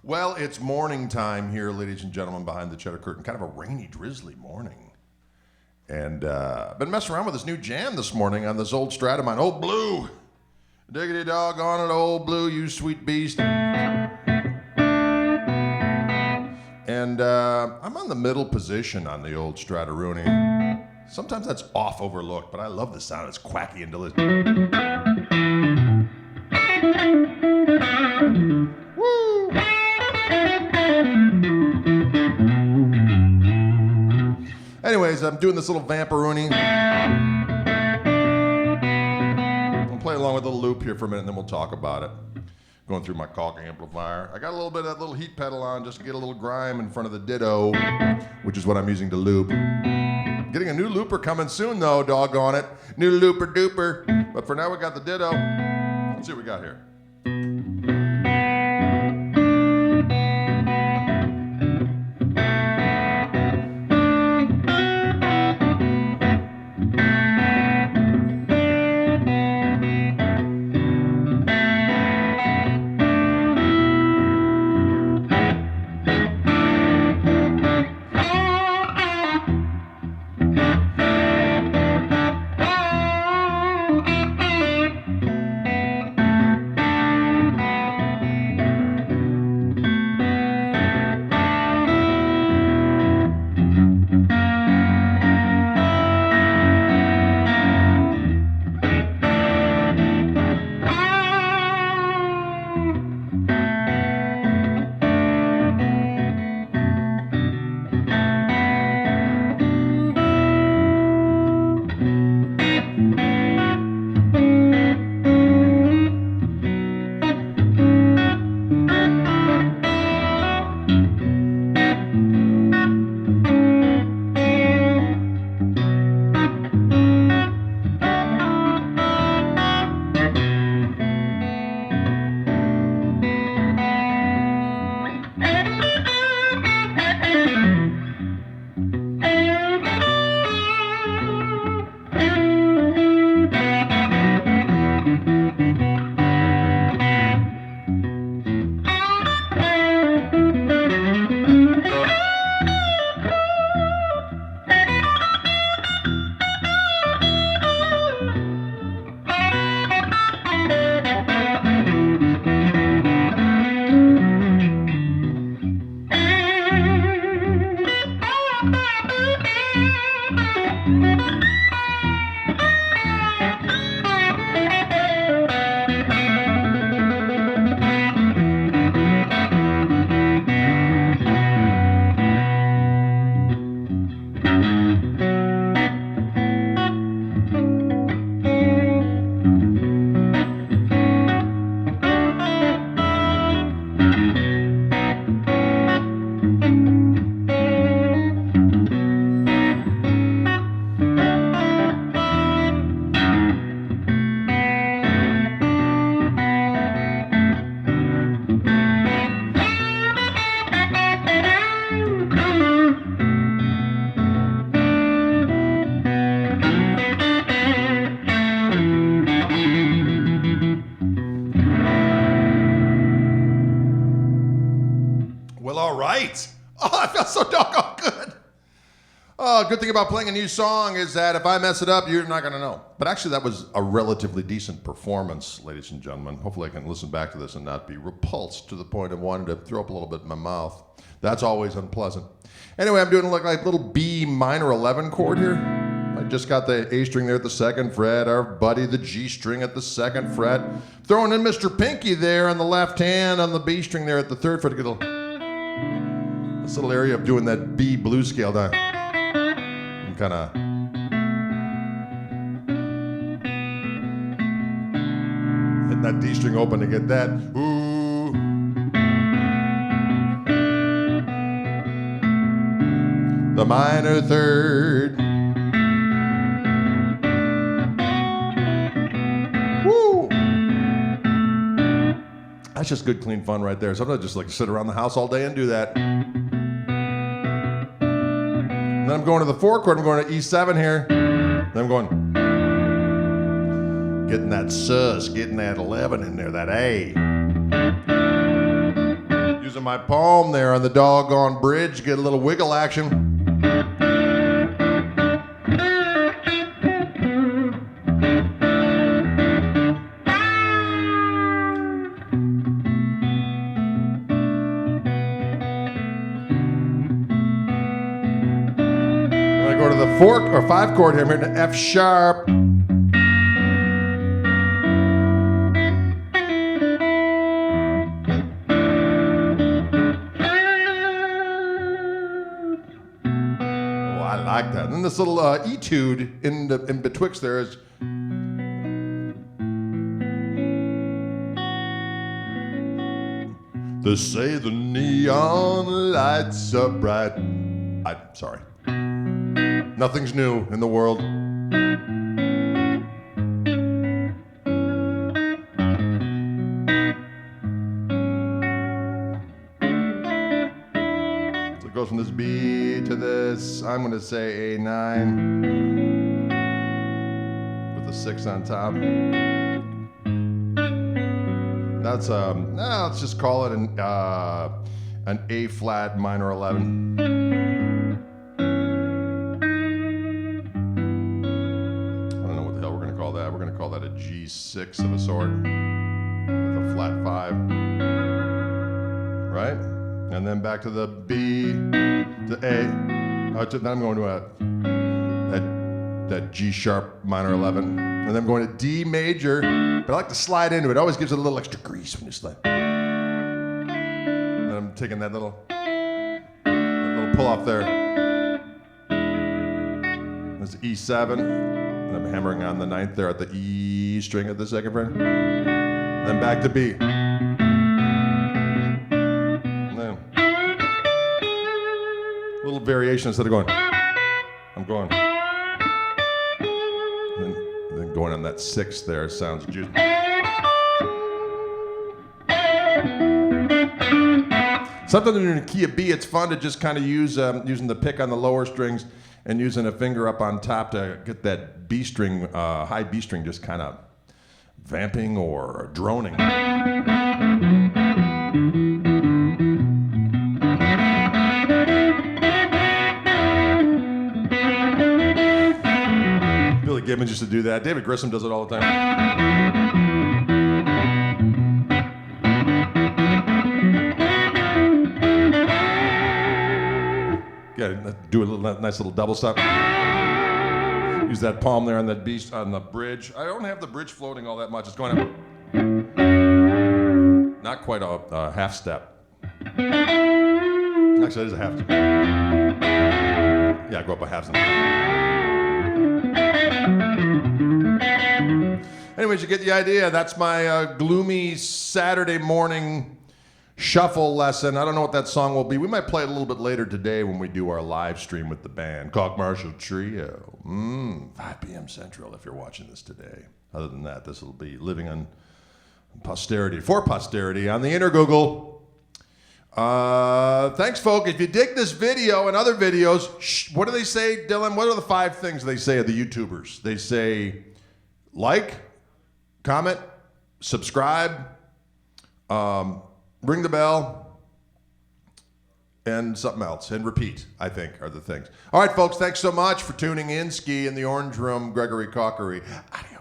Well, it's morning time here, ladies and gentlemen, behind the cheddar curtain. Kind of a rainy, drizzly morning. And I've been messing around with this new jam this morning on this old Strat of mine. Ole Blue. Diggity dog on it, Ole Blue, you sweet beast. And I'm on the middle position on the old Strat-a-rooney. Sometimes that's off overlooked, but I love the sound. It's quacky and delicious. Woo! Anyways, I'm doing this little vamp-a-rooney. I'll play along with a little loop here for a minute, and then we'll talk about it. Going through my Koch amplifier. I got a little bit of that little heat pedal on just to get a little grime in front of the ditto, which is what I'm using to loop. Getting a new looper coming soon, though, doggone it. New looper duper. But for now, we got the ditto. Let's see what we got here. So doggone good. Oh, good thing about playing a new song is that if I mess it up, you're not going to know. But actually, that was a relatively decent performance, ladies and gentlemen. Hopefully, I can listen back to this and not be repulsed to the point of wanting to throw up a little bit in my mouth. That's always unpleasant. Anyway, I'm doing like a little B minor 11 chord here. I just got the A string there at the 2nd fret, our buddy the G string at the 2nd fret. Throwing in Mr. Pinky there on the left hand on the B string there at the 3rd fret to get a this little area of doing that B blues scale down. I'm kind of hitting that D string open to get that. Ooh. The minor 3rd. Woo! That's just good, clean fun right there. Sometimes I just like to sit around the house all day and do that. And then I'm going to the 4 chord. I'm going to E7 here. Then I'm going, getting that sus, getting that 11 in there, that A. Using my palm there on the doggone bridge, get a little wiggle action. I go to the 4 or 5 chord here, I'm hitting an F sharp. I like that. And then this little etude in betwixt there is. They say the neon lights are bright. I'm sorry. Nothing's new in the world. So it goes from this B to this, I'm going to say A9 with a 6 on top. That's let's just call it an A flat minor 11. I don't know what the hell we're going to call that. We're going to call that a G6 of a sort with a flat 5, right? And then back to the B to A. Then I'm going to that G sharp minor 11, and then I'm going to D major. But I like to slide into it. It always gives it a little extra grease when you slide. And I'm taking that little pull off there. That's E7. And I'm hammering on the 9th there at the E string of the 2nd fret. Then back to B. And then a little variation instead of going. I'm going. Then going on that 6th there sounds juicy. Sometimes in the key of B, it's fun to just kind of use using the pick on the lower strings and using a finger up on top to get that B string, high B string, just kind of vamping or droning. Billy Gibbons used to do that. David Grissom does it all the time. Yeah, do a nice little double stop. Use that palm there on that beast on the bridge. I don't have the bridge floating all that much. It's going up. Not quite a half step. Actually, it is a half step. Yeah, go up a half step. Anyways, you get the idea. That's my gloomy Saturday morning shuffle lesson. I don't know what that song will be. We might play it a little bit later today when we do our live stream with the band. Koch Marshall Trio. 5 p.m. Central if you're watching this today. Other than that, this will be living on posterity, for posterity on the inner Google. Thanks, folks. If you dig this video and other videos, what do they say, Dylan? What are the 5 things they say of the YouTubers? They say like, comment, subscribe, ring the bell, and something else. And repeat, I think, are the things. All right, folks, thanks so much for tuning in. Ski in the Orange Room, Gregory Cockery. Adios.